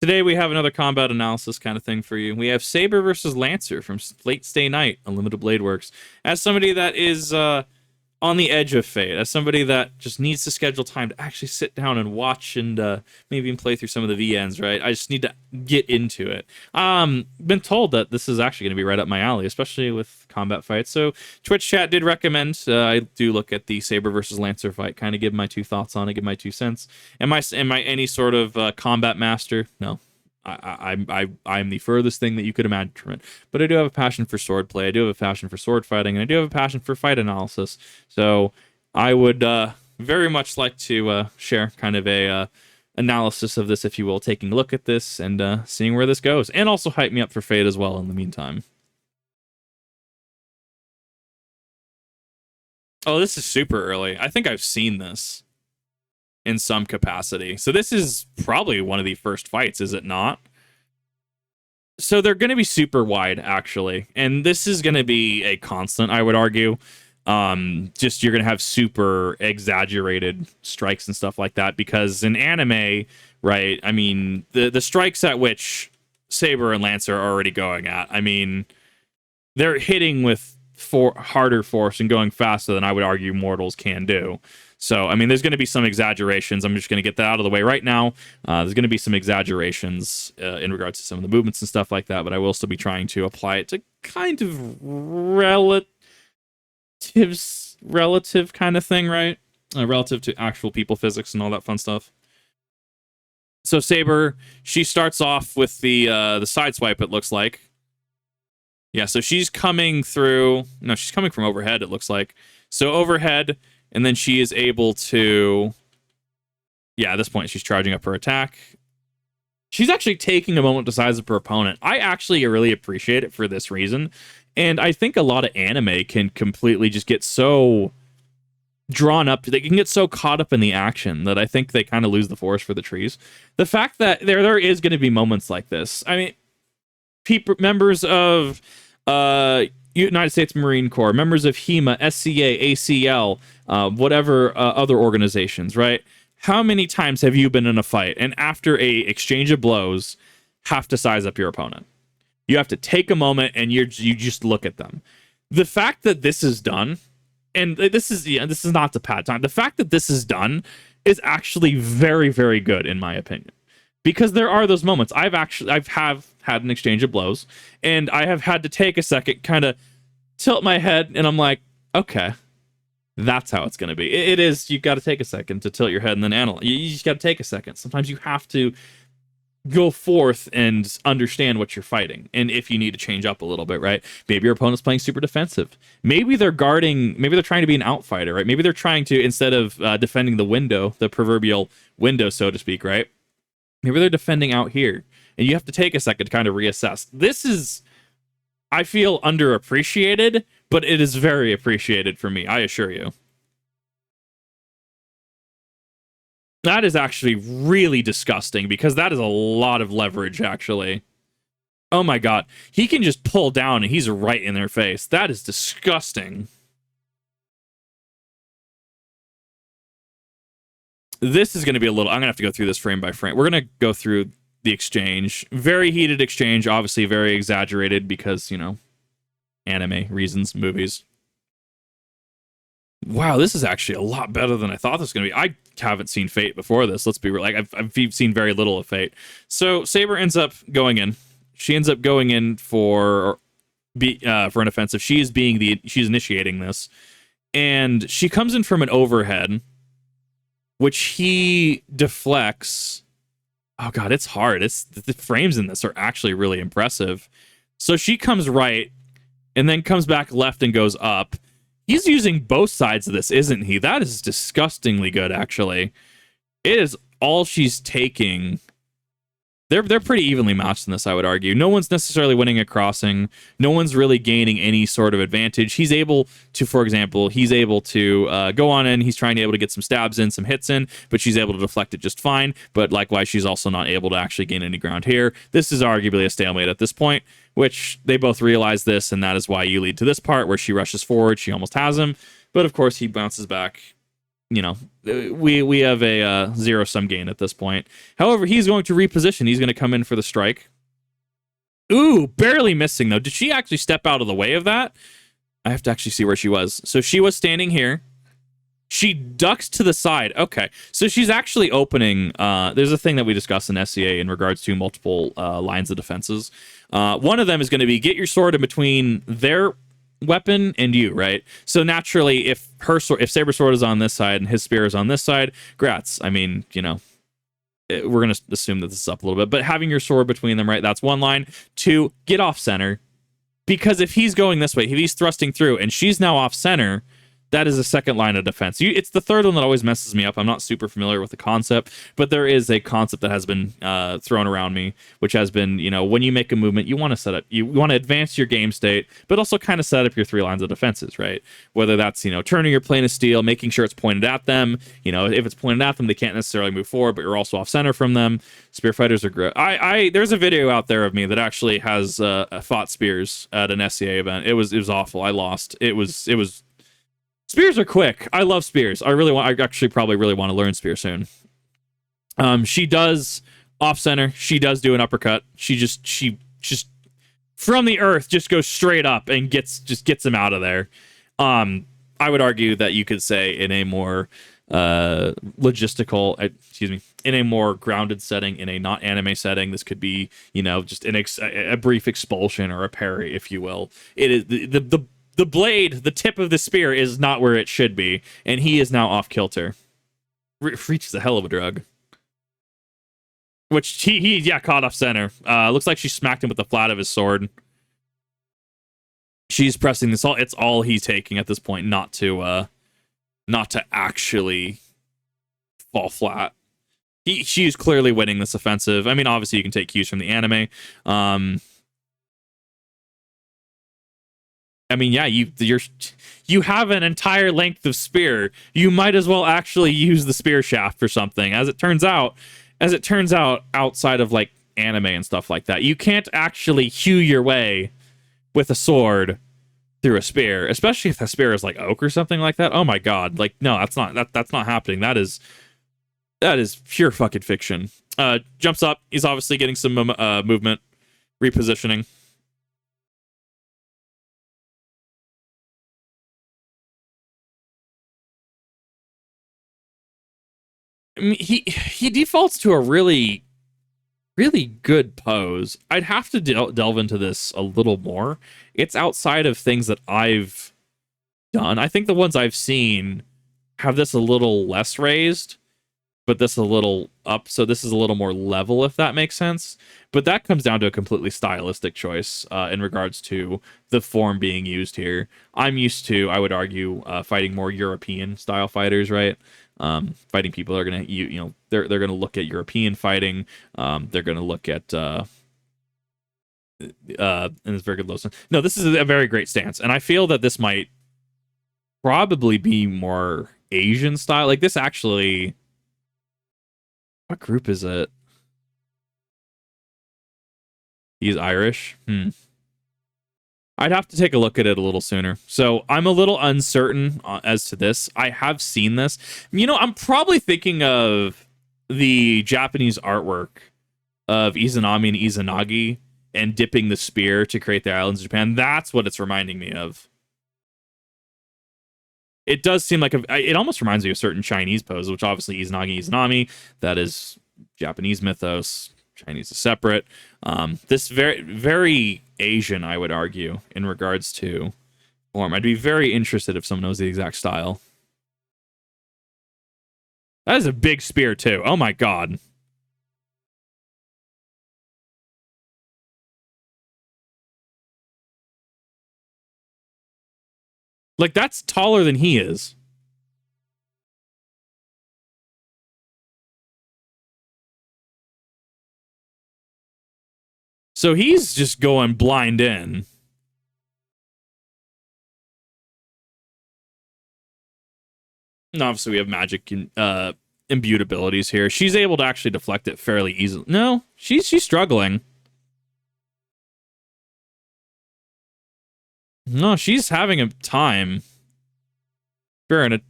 Today we have another combat analysis kind of thing for you. We have Saber versus Lancer from Late Stay Night, Unlimited Blade Works. As somebody that is on the edge of fate, as somebody that just needs to schedule time to actually sit down and watch and maybe even play through some of the VNs, right? I just need to get into it. Been told that this is actually going to be right up my alley, especially with combat fights. So Twitch chat did recommend I do look at the Saber versus Lancer fight, kind of give my two thoughts on it, give my 2 cents. Am I any sort of combat master? No. I'm the furthest thing that you could imagine from it. But I do have a passion for swordplay. I do have a passion for sword fighting, and I do have a passion for fight analysis. So I would very much like to share kind of a analysis of this, if you will, taking a look at this and seeing where this goes, and also hype me up for Fate as well in the meantime. Oh, this is super early. I think I've seen this in some capacity. So this is probably one of the first fights, is it not? So they're going to be super wide, actually. And this is going to be a constant, I would argue. Just you're going to have super exaggerated strikes and stuff like that, because in anime, right, I mean, the strikes at which Saber and Lancer are already going at, I mean, they're hitting with harder force and going faster than I would argue mortals can do. So, I mean, there's going to be some exaggerations. I'm just going to get that out of the way right now. There's going to be some exaggerations in regards to some of the movements and stuff like that, but I will still be trying to apply it to kind of relative kind of thing, right? Relative to actual people physics and all that fun stuff. So Saber, she starts off with the side swipe, it looks like. Yeah, so she's coming through... No, she's coming from overhead, it looks like. So overhead... And then she is able to... Yeah, at this point, she's charging up her attack. She's actually taking a moment to size up her opponent. I actually really appreciate it for this reason. And I think a lot of anime can completely just get so drawn up. They can get so caught up in the action that I think they kind of lose the forest for the trees. The fact that there is going to be moments like this. I mean, members of... United States Marine Corps, members of HEMA, SCA, ACL, whatever other organizations, right? How many times have you been in a fight and after a exchange of blows have to size up your opponent? You have to take a moment and you just look at them. The fact that this is done, and this is not the pad time. The fact that this is done is actually very, very good in my opinion. Because there are those moments. I've had an exchange of blows, and I have had to take a second, kind of tilt my head, and I'm like, okay, that's how it's going to be. It is, you got to take a second to tilt your head and then analyze. You just got to take a second. Sometimes you have to go forth and understand what you're fighting, and if you need to change up a little bit, right? Maybe your opponent's playing super defensive. Maybe they're guarding, maybe they're trying to be an outfighter, right? Maybe they're trying to, instead of defending the window, the proverbial window, so to speak, right? Maybe they're defending out here, and you have to take a second to kind of reassess. This is, I feel, underappreciated, but it is very appreciated for me, I assure you. That is actually really disgusting, because that is a lot of leverage, actually. Oh my god. He can just pull down, and he's right in their face. That is disgusting. This is going to be a little... I'm going to have to go through this frame by frame. We're going to go through the exchange. Very heated exchange, obviously very exaggerated because, you know, anime reasons, movies. Wow, this is actually a lot better than I thought this was going to be. I haven't seen Fate before this. Let's be real. Like, I've seen very little of Fate. So Saber ends up going in. She ends up going in for an offensive. She's initiating this. And she comes in from an overhead, which he deflects. Oh god, it's hard. The frames in this are actually really impressive. So she comes right, and then comes back left and goes up. He's using both sides of this, isn't he? That is disgustingly good, actually. It is all she's taking. They're pretty evenly matched in this, I would argue. No one's necessarily winning a crossing. No one's really gaining any sort of advantage. He's able to, for example, go on in. He's trying to be able to get some stabs in, some hits in, but she's able to deflect it just fine. But likewise, she's also not able to actually gain any ground here. This is arguably a stalemate at this point, which they both realize this, and that is why you lead to this part where she rushes forward. She almost has him, but of course he bounces back you know, we have a zero sum gain at this point. However, he's going to reposition. He's going to come in for the strike. Ooh, barely missing though. Did she actually step out of the way of that? I have to actually see where she was. So she was standing here. She ducks to the side. Okay. So she's actually opening. There's a thing that we discussed in SCA in regards to multiple lines of defenses. One of them is going to be get your sword in between their weapon and you, right? So naturally, if Saber's sword is on this side and his spear is on this side, grats. I mean, we're going to assume that this is up a little bit, but having your sword between them, right? That's one line. Two, get off center. Because if he's going this way, if he's thrusting through and she's now off center, that is a second line of defense. It's the third one that always messes me up. I'm not super familiar with the concept, but there is a concept that has been thrown around me, which has been, when you make a movement, you want to set up, you want to advance your game state, but also kind of set up your three lines of defenses, right? Whether that's, turning your plane of steel, making sure it's pointed at them. If it's pointed at them, they can't necessarily move forward, but you're also off center from them. Spear fighters are great. There's a video out there of me that actually has fought spears at an SCA event. It was awful. I lost. It was. Spears are quick. I love spears. I actually probably really want to learn spear soon. She does off center. She does do an uppercut. She just from the earth just goes straight up and gets him out of there. I would argue that you could say in a more in a more grounded setting, in a not anime setting, this could be, just a brief expulsion or a parry, if you will. It is the blade, the tip of the spear is not where it should be, and he is now off kilter. Reach is a hell of a drug. Which he caught off center. Looks like she smacked him with the flat of his sword. She's pressing this all. It's all he's taking at this point, not to actually fall flat. She's clearly winning this offensive. I mean, obviously you can take cues from the anime. I mean, yeah, you have an entire length of spear. You might as well actually use the spear shaft for something. As it turns out, outside of like anime and stuff like that, you can't actually hew your way with a sword through a spear, especially if the spear is like oak or something like that. Oh my god! Like, no, that's not happening. That is pure fucking fiction. Jumps up. He's obviously getting some movement, repositioning. I mean, he defaults to a really, really good pose. I'd have to delve into this a little more. It's outside of things that I've done. I think the ones I've seen have this a little less raised, but this a little up. So this is a little more level, if that makes sense. But that comes down to a completely stylistic choice in regards to the form being used here. I'm used to, I would argue, fighting more European style fighters, right? Fighting people are gonna they're gonna look at European fighting. They're gonna look at and it's very good low stance. No, this is a very great stance, and I feel that this might probably be more Asian style. Like this actually, what group is it? He's Irish. I'd have to take a look at it a little sooner. So I'm a little uncertain as to this. I have seen this. I'm probably thinking of the Japanese artwork of Izanami and Izanagi and dipping the spear to create the islands of Japan. That's what it's reminding me of. It does seem like it almost reminds me of a certain Chinese pose, which obviously Izanagi, Izanami, that is Japanese mythos. Chinese is separate. This very, very Asian, I would argue, in regards to form. I'd be very interested if someone knows the exact style. That is a big spear, too. Oh my god. Like, that's taller than he is. So he's just going blind in. And obviously, we have magic imbued abilities here. She's able to actually deflect it fairly easily. No, she's struggling. No, she's having a time. Fair enough.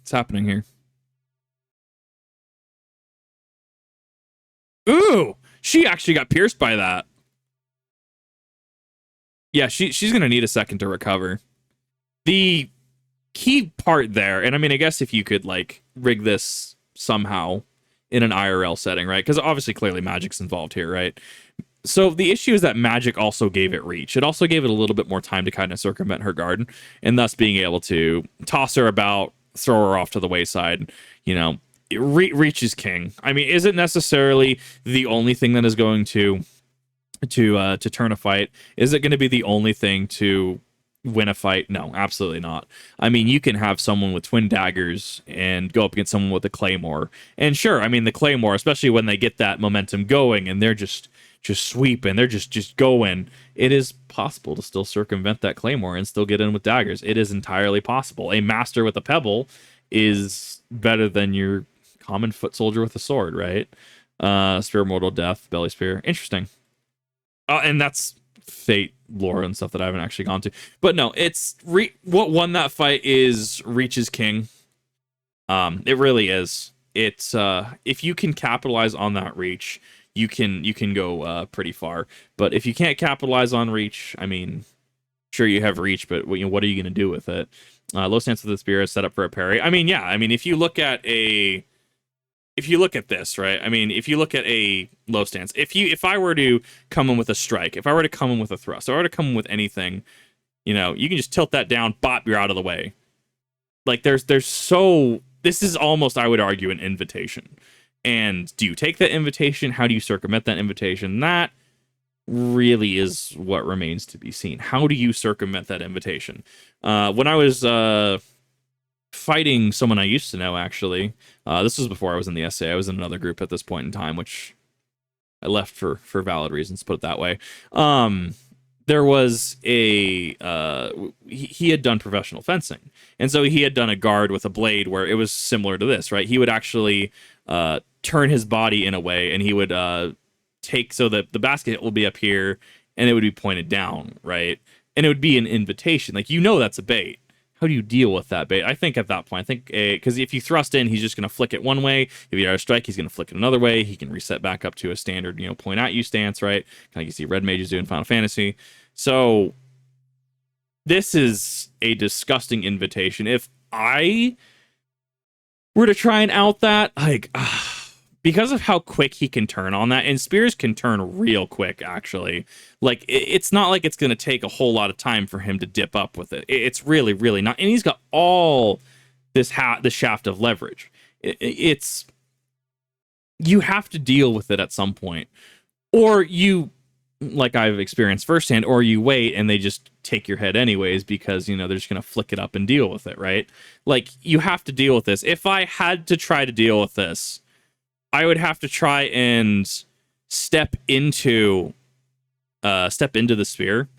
What's happening here? Ooh, she actually got pierced by that. Yeah, she's gonna need a second to recover. The key part there, and I mean, I guess if you could like rig this somehow in an IRL setting, right? Because obviously, clearly, magic's involved here, right? So the issue is that magic also gave it reach. It also gave it a little bit more time to kind of circumvent her guard, and thus being able to toss her about, throw her off to the wayside. You know, reach is king. I mean, is it necessarily the only thing that is going to turn a fight? Is it going to be the only thing to win a fight? No, absolutely not. I mean, you can have someone with twin daggers and go up against someone with a claymore. And sure, I mean, the claymore, especially when they get that momentum going and they're just sweeping, they're just going, it is possible to still circumvent that claymore and still get in with daggers. It is entirely possible. A master with a pebble is better than your common foot soldier with a sword, right? Spear mortal death, belly spear. Interesting. And that's Fate lore and stuff that I haven't actually gone to. But no, it's what won that fight is reach is king. It really is. It's if you can capitalize on that reach, you can go pretty far. But if you can't capitalize on reach, I mean, sure you have reach, but what are you going to do with it? Low stance with the spear is set up for a parry. I mean, yeah. I mean, if you look at this, right? I mean, if you look at a low stance, if I were to come in with a strike, if I were to come in with a thrust, if I were to come in with anything, you can just tilt that down, bop, you're out of the way. Like this is almost, I would argue, an invitation. And do you take that invitation? How do you circumvent that invitation? That really is what remains to be seen. How do you circumvent that invitation? When I was fighting someone I used to know, actually, this was before I was in the SA. I was in another group at this point in time, which I left for valid reasons, put it that way. There was he had done professional fencing, and so he had done a guard with a blade where it was similar to this, right? He would actually turn his body in a way, and he would take, so that the basket will be up here and it would be pointed down, right? And it would be an invitation, like, that's a bait. How do you deal with that bait? I think at that point, because if you thrust in, he's just going to flick it one way. If you are strike, he's going to flick it another way. He can reset back up to a standard, point at you stance, right? Kind of like you see red mages do in Final Fantasy. So this is a disgusting invitation. If I were to try and out that, like, because of how quick he can turn on that, and spears can turn real quick, actually. Like, it's not like it's going to take a whole lot of time for him to dip up with it. It's really, really not. And he's got all this shaft of leverage. You have to deal with it at some point. Or you, like I've experienced firsthand, or you wait and they just take your head anyways because, they're just going to flick it up and deal with it, right? Like, you have to deal with this. If I had to try to deal with this, I would have to try and step into the spear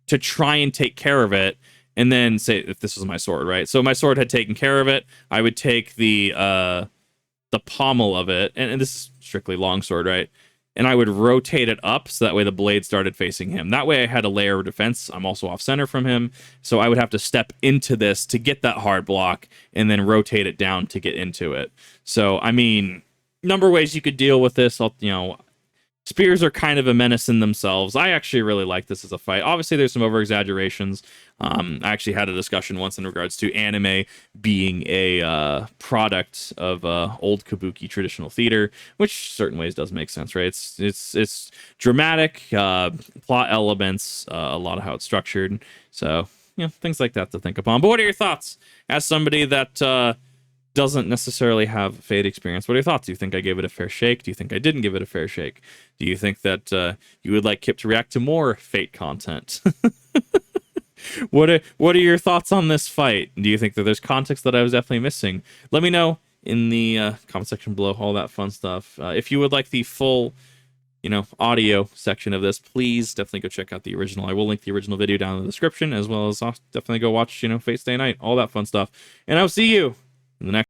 to try and take care of it, and then say, if this was my sword, right? So my sword had taken care of it. I would take the pommel of it, and this is strictly longsword, right? And I would rotate it up so that way the blade started facing him. That way I had a layer of defense. I'm also off center from him, so I would have to step into this to get that hard block, and then rotate it down to get into it. So, I mean, number of ways you could deal with this. Spears are kind of a menace in themselves. I actually really like this as a fight. Obviously, there's some over exaggerations. I actually had a discussion once in regards to anime being a product of old kabuki traditional theater, which certain ways does make sense, right? It's dramatic, plot elements, a lot of how it's structured. So, things like that to think upon. But what are your thoughts as somebody that doesn't necessarily have Fate experience? What are your thoughts? Do you think I gave it a fair shake? Do you think I didn't give it a fair shake? Do you think that you would like Kip to react to more Fate content? What are your thoughts on this fight? Do you think that there's context that I was definitely missing? Let me know in the comment section below, all that fun stuff. If you would like the full audio section of this, please definitely go check out the original. I will link the original video down in the description, as well as definitely go watch Fate Stay Night, all that fun stuff. And I'll see you in the next